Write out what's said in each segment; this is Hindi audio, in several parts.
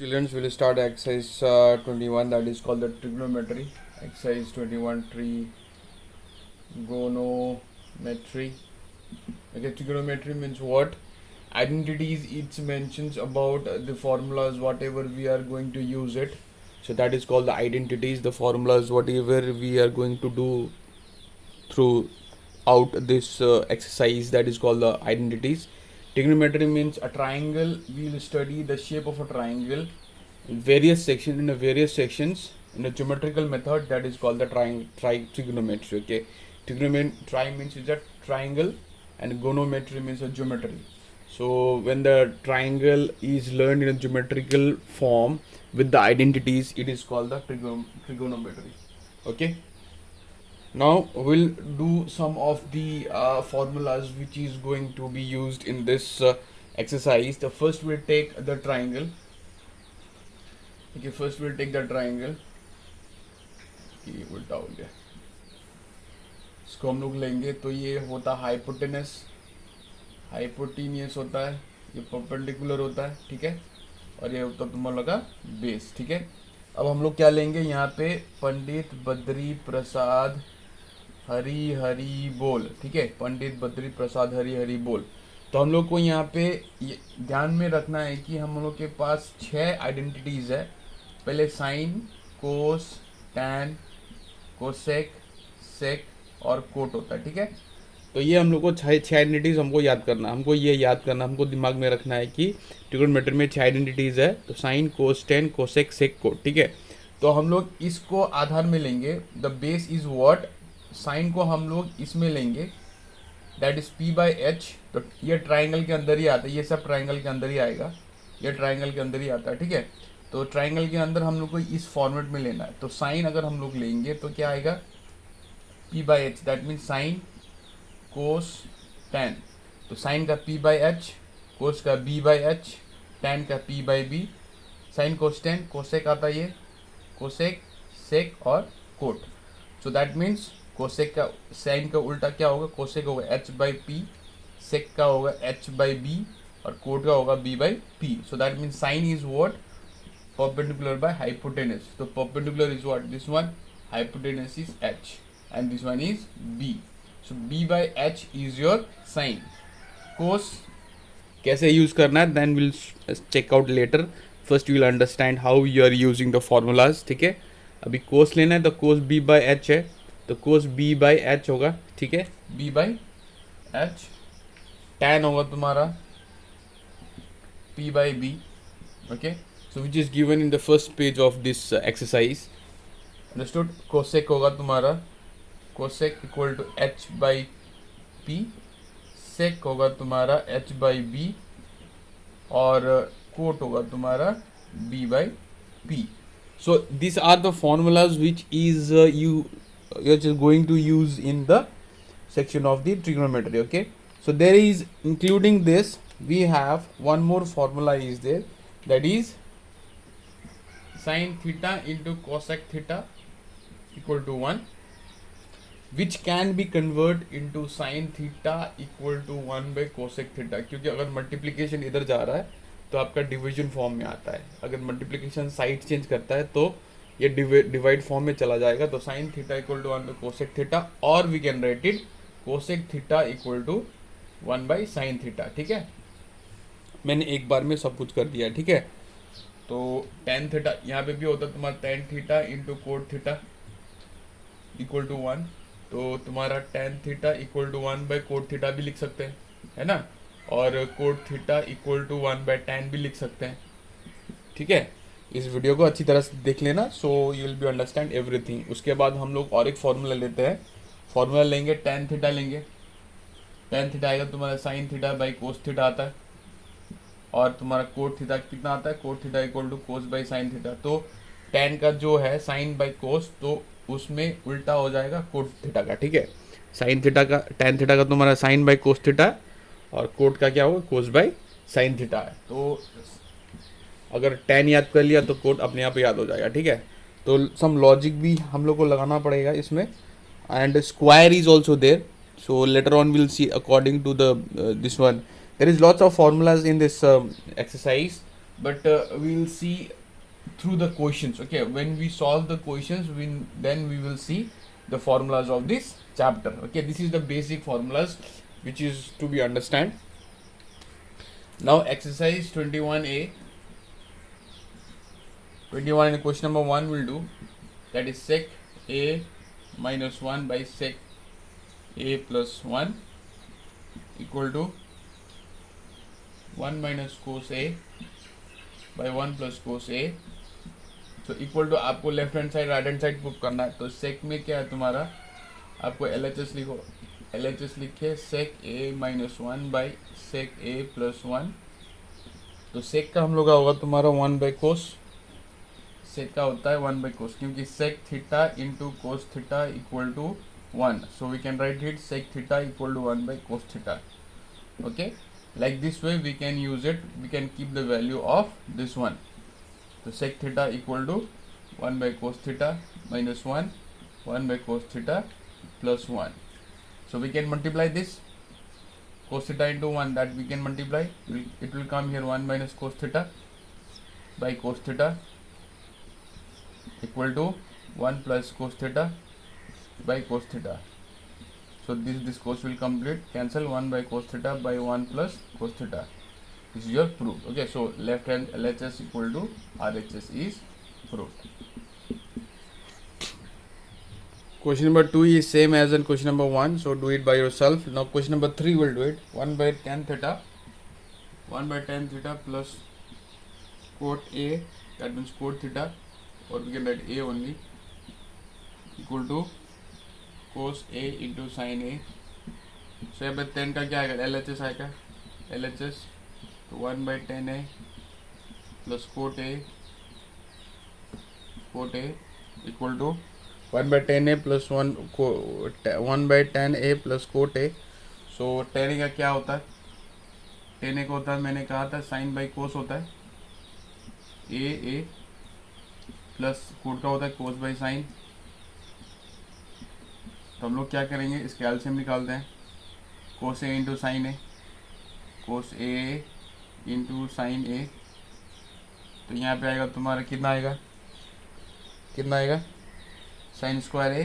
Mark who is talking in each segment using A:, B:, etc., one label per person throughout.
A: Students will start exercise 21, that is called the trigonometry. Exercise 21 trigonometry. Okay, trigonometry means what? Identities, it mentions about the formulas, whatever we are going to use it. So that is called the identities, the formulas, whatever we are going to do throughout this exercise, that is called the identities. Trigonometry means a triangle. We will study the shape of a triangle in various sections in a geometrical method, that is called the trigonometry. Okay, trigonometry means is a triangle, and gonometry means a geometry. So when the triangle is learned in a geometrical form with the identities, it is called the trigonometry. Okay, now we'll do some of the formulas which is going to be used in this exercise. The first we'll take the triangle. Okay, first we'll take the triangle. ये उल्टा हो गया, इसको हम लोग लेंगे तो ये होता हाइपोटेनस, हाइपोटीनियस होता है, ये परपेंडिकुलर होता है, ठीक है, और ये होता तुम्हारा लगा बेस, ठीक है। अब हम लोग क्या लेंगे यहाँ पे, पंडित बद्री प्रसाद हरी हरी बोल, ठीक है, पंडित बद्री प्रसाद हरी हरी बोल। तो हम लोग को यहाँ पे ध्यान में रखना है कि हम लोग के पास 6 आइडेंटिटीज है। पहले sign, cos, tan, cosec, sec और कोट होता है, ठीक है। तो ये हम लोग को 6 आइडेंटिटीज हमको याद करना, हमको ये याद करना, हमको दिमाग में रखना है कि ट्रिगोनोमेट्री में 6 आइडेंटिटीज है, तो sine, cos, tan, cosec, sec, cot, ठीक है। तो हम लोग इसको आधार में लेंगे, the base is what, sine को हम लोग इसमें लेंगे, that is P by H. तो ये ट्राइंगल के अंदर ही आता है, ये सब ट्राइंगल के अंदर ही आएगा, ये ट्राइंगल के अंदर ही आता है, ठीक है। तो ट्राइंगल के अंदर हम लोग को इस फॉर्मेट में लेना है। तो साइन अगर हम लोग लेंगे तो क्या आएगा, P by H, that means sine, cos, tan. तो साइन का पी बाई एच, कोस का बी बाई एच, टैन का P by B, sine cos tan, cosec आता है ये, कोसेक, सेक और cot. So that means cosec का, साइन का उल्टा क्या होगा, कोसेक होगा एच बाई पी, सेक का होगा एच बाई बी और कोट का होगा B by P. So that means sine is what, perpendicular by hypotenuse. So perpendicular is what, this one, hypotenuse is h and this one is b. So b by h is your sine. Cos कैसे यूज करना है, then we'll check out later. First you will understand how you are using the formulas, ठीक है। अभी cos लेना है तो cos b by h है, तो cos b by h होगा, ठीक है, b by h। tan होगा तुम्हारा p by b, okay, so which is given in the first page of this exercise, understood। cosec होगा तुम्हारा, cosec equal to h by p, sec होगा तुम्हारा h by b और cot होगा तुम्हारा b by p। so these are the formulas which is you're just going to use in the section of the trigonometry, okay। so there is, including this, we have one more formula is there, that is sin theta into cosec theta equal to 1, which can be convert into sin theta equal to 1 by cosec theta। क्योंकि अगर मल्टीप्लिकेशन इधर जा रहा है तो आपका डिवीजन फॉर्म में आता है, अगर मल्टीप्लिकेशन साइड चेंज करता है तो ये डिवाइड फॉर्म में चला जाएगा। तो sin theta equal to 1 by cosec theta, और we can write it cosec theta equal to 1 by sine theta, ठीक है। मैंने एक बार में सब कुछ कर दिया, ठीक है। तो टेन थीटा यहाँ पे भी होता है तुम्हारा, tan theta into cot theta equal to 1, तो तुम्हारा tan theta equal to 1 by cot theta भी लिख सकते हैं, है ना, और cot theta equal to 1 by tan भी लिख सकते हैं, ठीक है। इस वीडियो को अच्छी तरह से देख लेना, so you will be understand everything. उसके बाद हम लोग और एक फॉर्मूला लेते हैं, फॉर्मूला लेंगे टेन थीटा लेंगे, टेन थीटा आएगा तुम्हारा sine theta by cos theta आता है, और तुम्हारा कोट थीटा कितना आता है, cot theta equal to cos by sine theta. तो टेन का जो है साइन बाई कोस, तो उसमें उल्टा हो जाएगा कोट थीटा का, ठीक है। साइन थीटा का, टेन थीटा का तुम्हारा साइन बाई कोस थीटा, और कोट का क्या होगा, कोस बाई साइन थीटा है। तो अगर टेन याद कर लिया तो कोट अपने आप याद हो जाएगा, ठीक है। तो सम लॉजिक भी हम लोग को लगाना पड़ेगा इसमें, and square is also there, so later on we'll see according to the this one, there is lots of formulas in this exercise, but we'll see through the questions. Okay, when we solve the questions, then we will see the formulas of this chapter. Okay, this is the basic formulas which is to be understand. Now exercise 21a, 21 in question number 1 will do, that is sec a minus 1 by sec a plus 1 equal to 1 minus cos a by 1 plus cos a. तो इक्वल टू आपको left hand side right hand side prove करना है. तो सेक में क्या है तुम्हारा, आपको एल एच एस लिखो, एल एच एस लिखे sec A minus 1 by sec A plus 1. तो सेक का हम लोग का होगा तुम्हारा 1 बाई कोस, सेक का होता है 1 बाई कोस, क्योंकि sec theta into cos theta equal to 1. So we can write it sec theta equal to 1 by cos theta. Okay, like this way we can use it, we can keep the value of this one. So sec theta equal to 1 by cos theta minus 1, 1 by cos theta plus 1. So we can multiply this cos theta into 1, that we can multiply, it will come here 1 minus cos theta by cos theta equal to 1 plus cos theta by cos theta. So this cos will complete, cancel 1 by cos theta by 1 plus cos theta. This is your proof. Okay, so left hand LHS equal to RHS is proved. Question number 2 is same as in question number 1, so do it by yourself. Now question number 3 will do it. 1 by tan theta, 1 by tan theta plus cot A, that means cot theta, or we can write A only, equal to cos A into sin A. So यहाँ पे 10 का क्या आएगा, LHS आएगा, LHS, तो 1 by tan A plus cot A equal to 1 by tan A plus 1 by tan A plus cot A. So tan A का क्या होता है, tan A का होता है, मैंने कहा था sin by cos होता है, A प्लस cot का होता है cos by sin. तो हम लोग क्या करेंगे, इसके एलसीएम निकालते हैं, कोस A into sine A, cos A into sine A. तो यहाँ पे आएगा तुम्हारा कितना आएगा, sign square A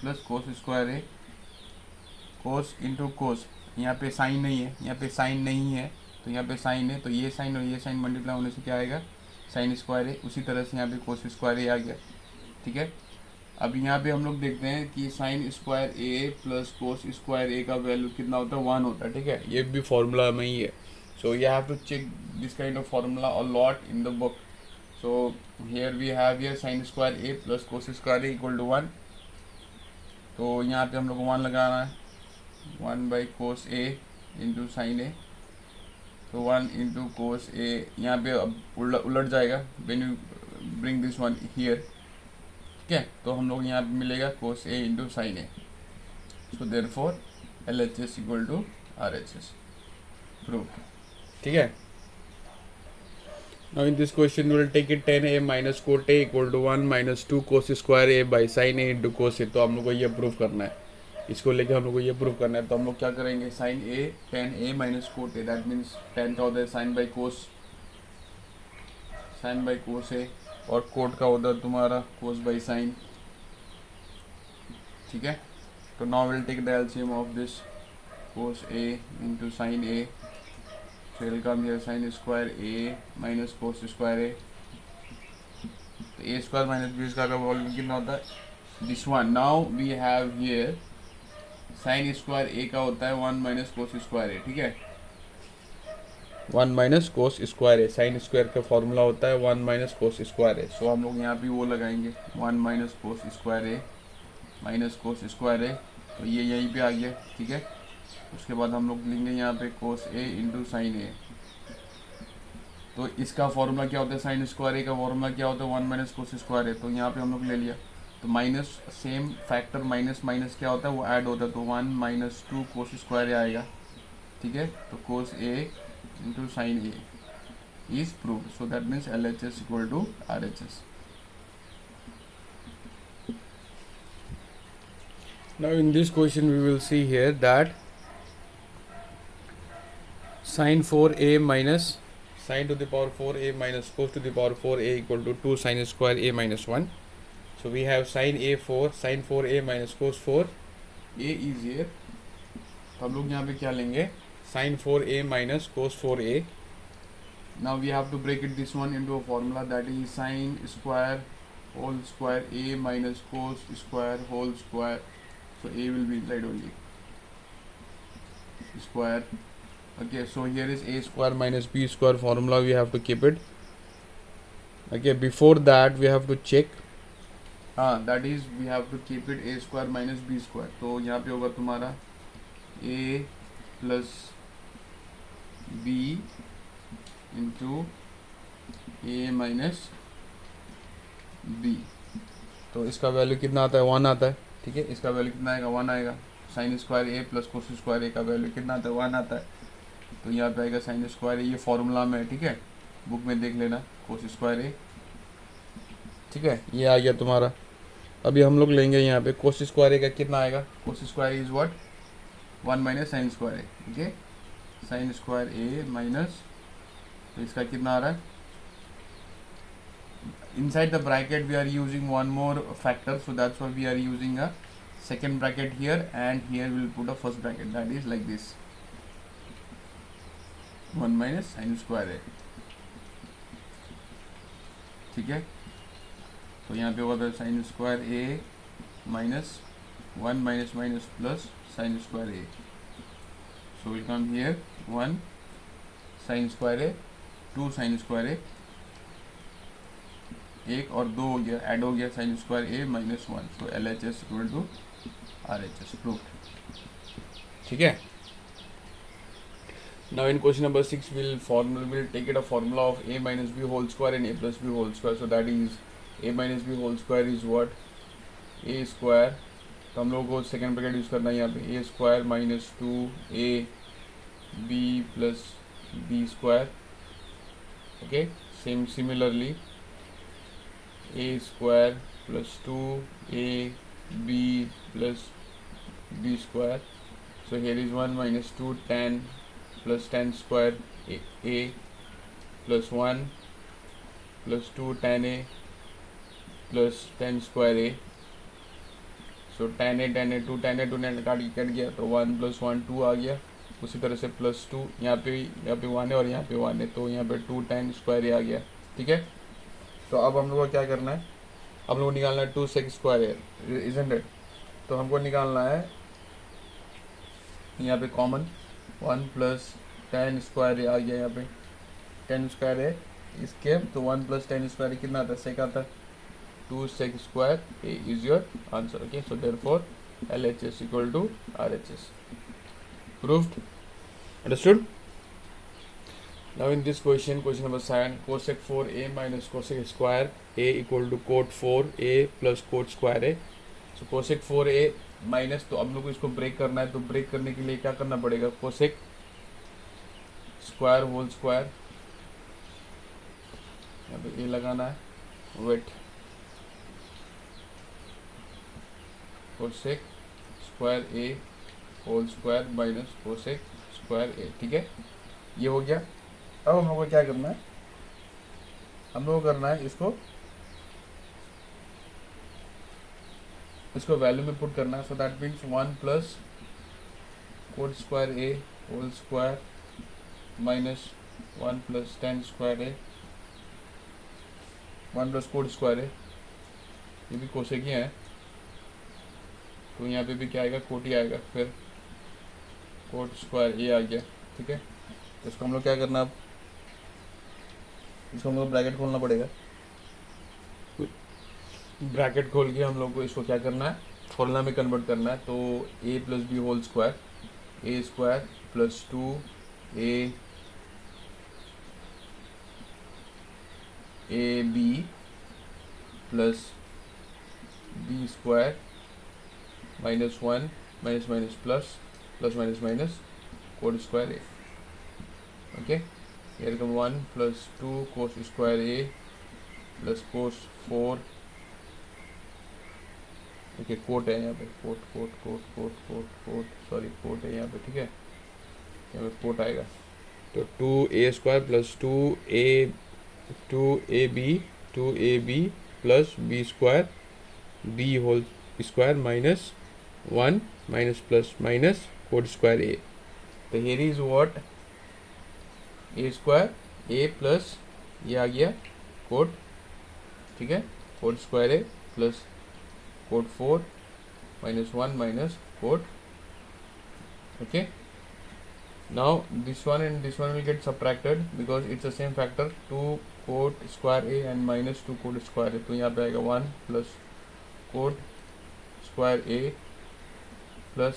A: plus cos square A, cos into cos. यहाँ पे साइन नहीं है, यहाँ पे साइन नहीं है, तो यहाँ पे साइन है, तो ये साइन और ये साइन मल्टीप्लाई होने से क्या आएगा, साइन स्क्वायर ए. उसी तरह से यहाँ पे कोस स्क्वायर ए आ गया. ठीक है, अब यहाँ पे हम लोग देखते हैं कि sign square A plus cos square A का वैल्यू कितना होता है, 1 होता है. ठीक है, ये भी फॉर्मूला में ही है. So you have to check this kind of formula a lot in the book. So here we have here sine square A plus cos square A equal to 1. तो यहाँ पे हम लोग को 1 लगाना है, 1 by cos A into sine A. तो 1 इंटू कोस ए, यहाँ पे अब उलट जाएगा when you bring this one here. ठीक है, तो हम लोग यहाँ पे मिलेगा cos A into sine A. So therefore LHS equal to RHS prove. ठीक है, now in this question will take it tan A minus cot A equal to 1 minus 2 cos square A by sine A into cos A. तो हम लोग को ये प्रूव करना है, इसको लेके हम लोग को ये प्रूव करना है. तो हम लोग क्या करेंगे, sine A tan A minus cot A, that means tan का होता है साइन बाई कोस ए, और कोट का होता है तुम्हारा कोस बाई साइन. ठीक है, तो now will take the LCM of this cos A into sine A. So will come here sine square A minus cos square A. तो A square minus B square का वॉल्यूम कितना होता है, this one. Now we have here sine square A का होता है 1 माइनस कोस स्क्वायर ए. ठीक है, 1 माइनस कोस स्क्वायर ए, साइन स्क्वायर का फॉर्मूला होता है 1 माइनस कोस स्क्वायर ए. सो हम लोग यहाँ पे वो लगाएंगे 1 minus cos square A minus cos square A. तो ये यहीं पे आ गया. ठीक है, उसके बाद हम लोग लेंगे यहाँ पे कोस ए इंटू साइन ए. तो इसका फॉर्मूला क्या होता है, साइन स्क्वायर ए का फॉर्मूला क्या होता है, 1 माइनस कोस स्क्वायर ए. तो यहाँ पे हम लोग ले लिया, तो minus same factor minus minus क्या होता है, वो ऐड होता है. तो 1 माइनस 2 कोस स्क्वायर ए आएगा. ठीक है, तो कोस ए into sin A is proved. So that means LHS equal to RHS. Now in this question we will see here that sine 4a minus sine to the power 4a minus cos to the power 4a equal to 2 sine square a minus 1. So we have sin a 4 sin 4a minus cos 4a is here. तो हम लोग यहाँ पे क्या लेंगे sin 4a minus cos 4a. Now we have to break it this one into a formula, that is sin square whole square a minus cos square whole square. So a will be inside only square. Okay, so here is a square minus b square formula, we have to keep it. Okay, before that we have to check, that is we have to keep it a square minus b square. तो यहाँ पे होगा तुम्हारा a plus b into a minus b. तो इसका वैल्यू कितना आता है 1 आता है. ठीक है, इसका वैल्यू कितना आएगा 1 आएगा. Sign square A plus cos square A का वैल्यू कितना आता है 1 आता है. तो यहाँ पे आएगा साइन स्क्वायर ए, ये फॉर्मूला में है. ठीक है, बुक में देख लेना कोस स्क्वायर ए. ठीक है, ये आ गया तुम्हारा. अभी हम लोग लेंगे यहाँ पे कोस स्क्वायर ए का कितना आएगा. Cos square is what 1 minus sign square A. Okay, sign square A minus, तो इसका कितना आ रहा है. Inside the bracket we are using one more factor, so that's why we are using a second bracket here, and here we will put a first bracket, that is like this 1 minus sin square a. ठीक है, तो यहाँ पे होगा sin square a minus 1 minus minus plus sin square a. So we come here 1 sin square a 2 sin square a, एक और दो हो गया, ऐड हो गया साइन स्क्वायर ए माइनस 1. तो L H S equal to R H S proved. ठीक है. Now in question number 6 will take it a formula of a minus B whole square and a plus B whole square. So that is a minus B whole square is what a square. तो हम लोग को सेकेंड ब्रैकेट यूज़ करना है यहाँ पे a square minus 2a b plus b square. Okay, similarly a square plus 2ab plus b square. So here is 1 minus 2 tan plus tan square a plus 1 plus 2 tan a plus tan square a. So tan a 2 tan a 2 cut गया, तो 1 plus 1 2 आ गया. उसी तरह से प्लस 2 यहाँ पे 1 है और यहाँ पे 1 है, तो यहाँ पे 2 tan स्क्वायर a आ गया. ठीक है, तो अब हम लोग को क्या करना है, हम लोग को निकालना है 2 sec स्क्वायर है, इजंट इट. तो हमको निकालना है यहाँ पे कॉमन 1 प्लस टेन स्क्वायर है आ गया. यहाँ पे 10 स्क्वायर है इसके, तो 1 प्लस 10 स्क्वायर कितना आता है सेक आता है 2 sec square A is your answer. Okay, so therefore L H S equal to R H S. Proved. Understood. Now in this question number 7, cosec 4a minus cosec square a equal to cot 4a plus cot square a. So cosec 4a minus, तो अब लोग को इसको ब्रेक करना है. तो ब्रेक करने के लिए क्या करना पड़ेगा, cosec स्क्वायर होल स्क्वायर, यहाँ पे a लगाना है, wait cosec square a whole square minus cosec square a. ठीक है, ये हो गया. अब हम लोग को क्या करना है, हम लोग को करना है इसको वैल्यू में पुट करना है. So that means 1 plus cot square A whole square minus 1 plus tan square A 1 plus cot square A, ये भी कोसेक ही है, तो यहाँ पे भी क्या आएगा कोट ही आएगा. फिर कोट स्क्वायर ए आ गया. ठीक है, तो इसको हम लोग क्या करना, इसको हम लोग ब्रैकेट खोलना पड़ेगा. ब्रैकेट खोल के हम लोग को इसको क्या करना है, फॉर्मूला में कन्वर्ट करना है. तो a plus B whole square A square plus 2a B plus B square minus 1 minus minus plus plus minus minus cot square A. Okay, here come 1 plus 2 cos square a plus cos 4. Okay, cot है यहाँ पे, कोट सॉरी कोट है यहाँ पे. ठीक है, यहाँ पे कोट आएगा. तो 2a² plus 2ab plus b² d whole square minus 1 minus plus minus cot square a. तो here is what a² a plus ये आ गया कोड, ठीक है, cot square a plus cot 4 minus 1 minus code. Okay, now this one and this one will get subtracted because it's the same factor, 2 code square a and minus 2 code square a. तो यहाँ पे आएगा 1 plus code square a plus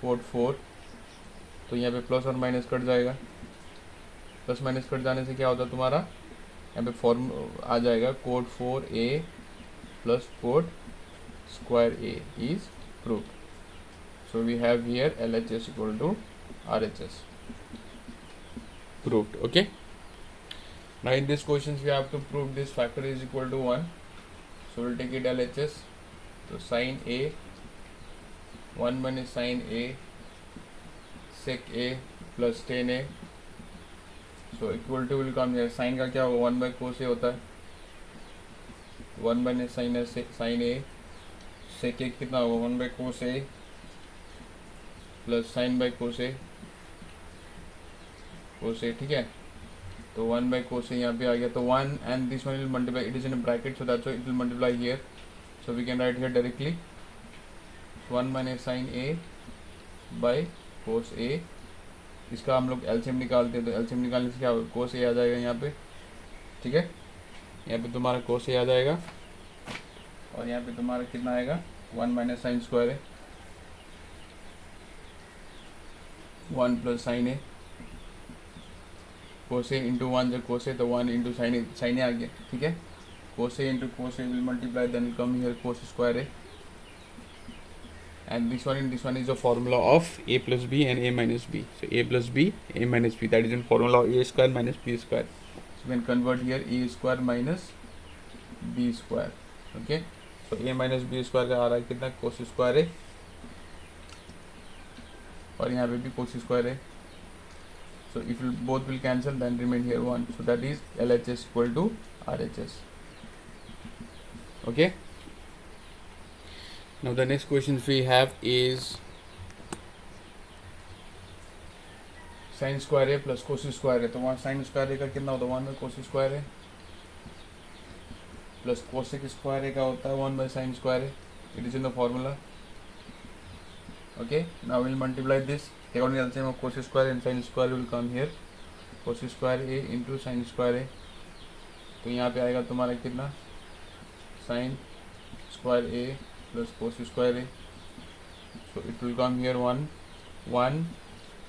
A: code 4. तो यहाँ पे प्लस और माइनस कट जाएगा, प्लस माइनस कट जाने से क्या होता है तुम्हारा यहाँ पे फॉर्म आ जाएगा code 4a plus code square a is proved. So we have here LHS equal to RHS proved. Okay, now in this questions we have to prove this factor is equal to 1. So we'll take it LHS. So sin a 1 minus sin a sec a plus tan a. So equal to will come here. Sin का क्या होगा 1 by cos a होता है, 1 minus sin a sec a कितना होगा 1 by cos a plus sine by cos A, ठीक है. तो 1 by cos a यहाँ पे आ गया, तो 1 and this one will multiply, it is in a bracket so that's why it will multiply here. So we can write here directly 1 minus sin a by cos a. इसका हम लोग एलसीएम निकालते हैं, तो एलसीएम निकालने से क्या होगा cos a आ जाएगा यहाँ पे, ठीक है. यहाँ पे तुम्हारा cos a आ जाएगा और यहाँ पे तुम्हारा कितना आएगा 1 minus sin स्क्वायर है 1 plus sin a, cos a into 1 जब cos a तो 1 into sin a आ गया, ठीक है. cos a into cos a will multiply, then come here cos square a, and this one is the formula of a plus b and a minus b. So a plus b, a minus b, that is in formula of a square minus b square. So we can convert here a square minus b square. Okay, so a minus b square का आ रहा है कितना cos square a और यहाँ पे भी cos square है. So if both will cancel, then remain here 1. So that is LHS equal to RHS. Okay. Now the next questions we have is sin square a plus cos square a. तो वहाँ sin square a का कितना होता है 1 by cos square a plus cosec square a का होता है 1 by sin square a. It is in the formula. Okay, now we'll multiply this. Take out the LCM of cos square and sin square will come here. Cos square a into sin square a. तो यहाँ पे आएगा तुम्हारा कितना sin square a plus cos square a. So it will come here 1.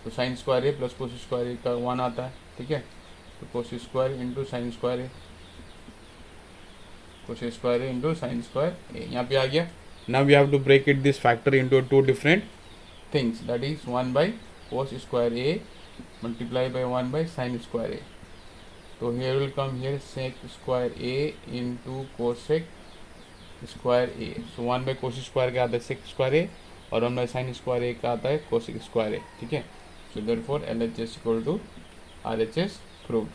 A: तो sin square a plus cos square a का 1 आता है, ठीक है. तो cos square into sin square a, cos square a into sin square a यहाँ पे आ गया. Now we have to break it this factor into two different things, that is 1 by cos square a multiply by 1 by sin square a. So here will come here sec square a into cosec square a. So 1 by cos square का आता है sec square a और 1 by sin square a का आता है cosec square a, ठीक है. So therefore LHS equal to RHS proved.